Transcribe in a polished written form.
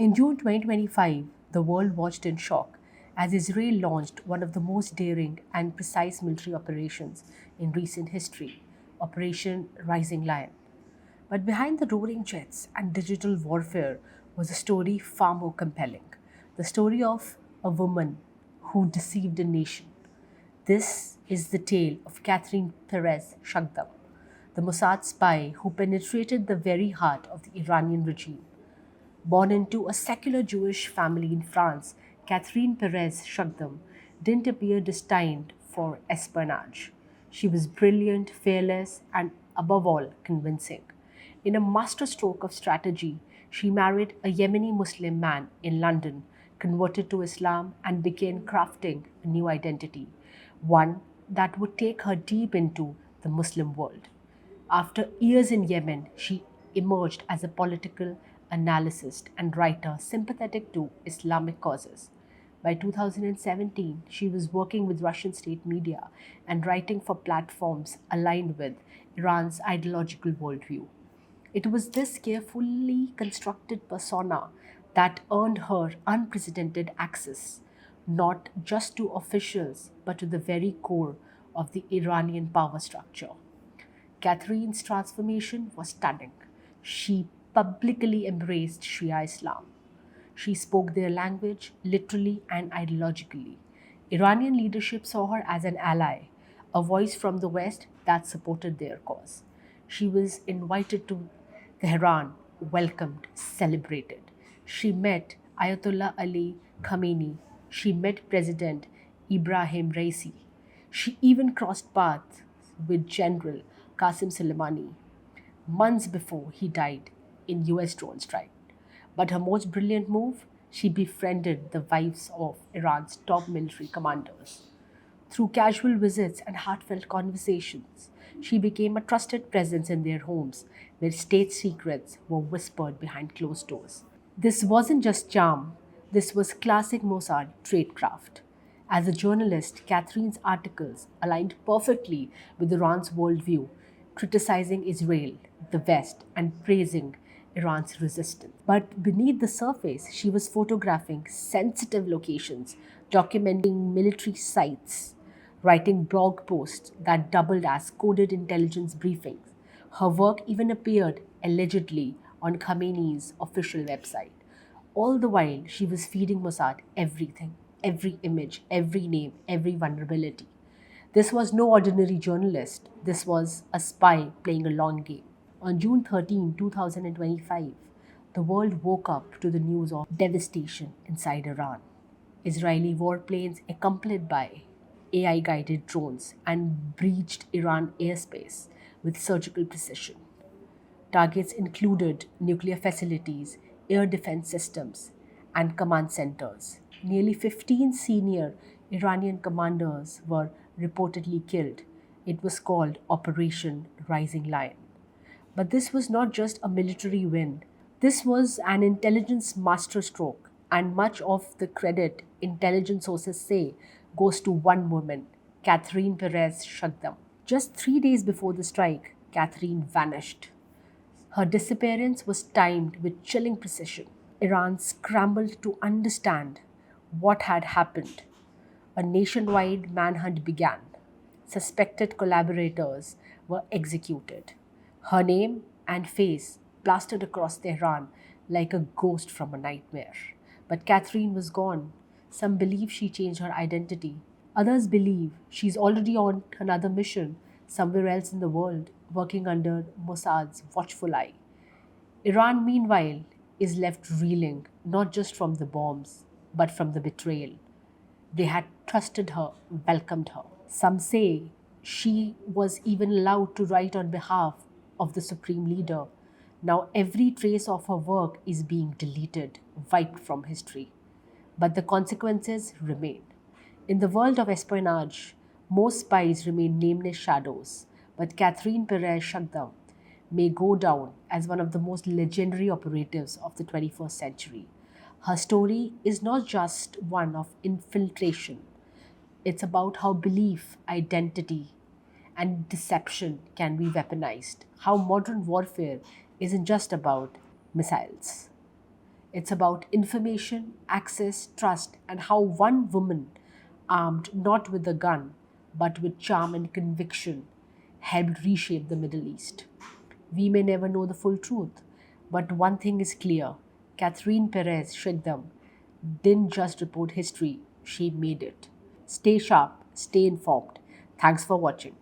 In June 2025, the world watched in shock as Israel launched one of the most daring and precise military operations in recent history, Operation Rising Lion. But behind the roaring jets and digital warfare was a story far more compelling, the story of a woman who deceived a nation. This is the tale of Catherine Perez Shagdam, the Mossad spy who penetrated the very heart of the Iranian regime. Born into a secular Jewish family in France, Catherine Perez Shagdam didn't appear destined for espionage. She was brilliant, fearless, and above all, convincing. In a masterstroke of strategy, she married a Yemeni Muslim man in London, converted to Islam, and began crafting a new identity, one that would take her deep into the Muslim world. After years in Yemen, she emerged as a political analyst and writer sympathetic to Islamic causes. By 2017, she was working with Russian state media and writing for platforms aligned with Iran's ideological worldview. It was this carefully constructed persona that earned her unprecedented access, not just to officials, but to the very core of the Iranian power structure. Catherine's transformation was stunning. She publicly embraced Shia Islam. She spoke their language literally and ideologically. Iranian leadership saw her as an ally, a voice from the West that supported their cause. She was invited to Tehran, welcomed, celebrated. She met Ayatollah Ali Khamenei. She met President Ibrahim Raisi. She even crossed paths with General Qasim Soleimani months before he died in US drone strike. But her most brilliant move, she befriended the wives of Iran's top military commanders. Through casual visits and heartfelt conversations, she became a trusted presence in their homes where state secrets were whispered behind closed doors. This wasn't just charm, this was classic Mossad tradecraft. As a journalist, Catherine's articles aligned perfectly with Iran's worldview, criticizing Israel, the West, and praising Iran's resistance. But beneath the surface, she was photographing sensitive locations, documenting military sites, writing blog posts that doubled as coded intelligence briefings. Her work even appeared allegedly on Khamenei's official website. All the while, she was feeding Mossad everything, every image, every name, every vulnerability. This was no ordinary journalist. This was a spy playing a long game. On June 13, 2025, the world woke up to the news of devastation inside Iran. Israeli warplanes, accompanied by AI guided drones, and breached Iran airspace with surgical precision. Targets included nuclear facilities, air defense systems, and command centers. Nearly 15 senior Iranian commanders were reportedly killed. It was called Operation Rising Lion. But this was not just a military win. This was an intelligence masterstroke, and much of the credit, intelligence sources say, goes to one woman, Catherine Perez Shagdam. Just 3 days before the strike, Catherine vanished. Her disappearance was timed with chilling precision. Iran scrambled to understand what had happened. A nationwide manhunt began. Suspected collaborators were executed. Her name and face plastered across Tehran like a ghost from a nightmare. But Catherine was gone. Some believe she changed her identity. Others believe she's already on another mission somewhere else in the world, working under Mossad's watchful eye. Iran, meanwhile, is left reeling not just from the bombs, but from the betrayal. They had trusted her, welcomed her. Some say she was even allowed to write on behalf of the supreme leader. Now every trace of her work is being deleted, wiped from history. But the consequences remain. In the world of espionage, most spies remain nameless shadows, but Catherine Perez Shagdam may go down as one of the most legendary operatives of the 21st century. Her story is not just one of infiltration, it's about how belief, identity, and deception can be weaponized, how modern warfare isn't just about missiles. It's about information, access, trust, and how one woman, armed not with a gun, but with charm and conviction, helped reshape the Middle East. We may never know the full truth, but one thing is clear: Catherine Perez Shigdam didn't just report history, she made it. Stay sharp, stay informed. Thanks for watching.